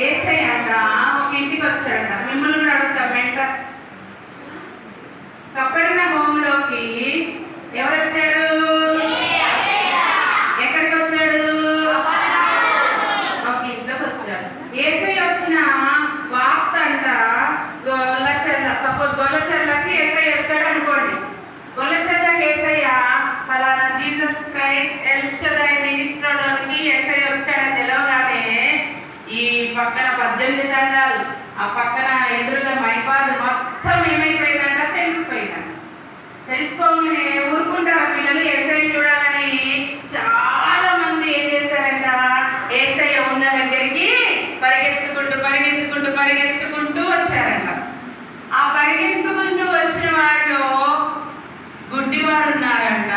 యేసయ్య అంట ఒక ఇంటికి వచ్చాడంట. మిమ్మల్ని కూడా అడుగుతాం మెంటర్స్. కపెర్నహూములోకి ఎవరు వచ్చాడు? ఎక్కడికి వచ్చాడు? ఒక ఇంట్లోకి వచ్చాడు. యేసయ్య వచ్చిన వార్త అంట గొల్లచెర్ల. సపోజ్ గొల్లచెర్లకి యేసయ్య వచ్చాడు అనుకోండి. గొల్లచెర్లకి యేసయ్య ఫలానా జీసస్ క్రైస్ట్ ఎల్ షదై మినిస్ట్రీలోనికి యేసయ్య వచ్చాడని తెలవగానే ఈ పక్కన 18 దండాలు, ఆ పక్కన ఎదురుగా మైపాడు మొత్తం ఏమైపోయిందంట? తెలిసిపోయిందంట. తెలిసిపోగానే ఊరుకుంటారు పిల్లలు యేసయ్య చూడాలని. చాలా మంది ఏం చేశారంట? యేసయ్య ఉన్న దగ్గరికి పరిగెత్తుకుంటూ పరిగెత్తుకుంటూ పరిగెత్తుకుంటూ వచ్చారంట. ఆ పరిగెత్తుకుంటూ వచ్చిన వారిలో గుడ్డివారు ఉన్నారంట,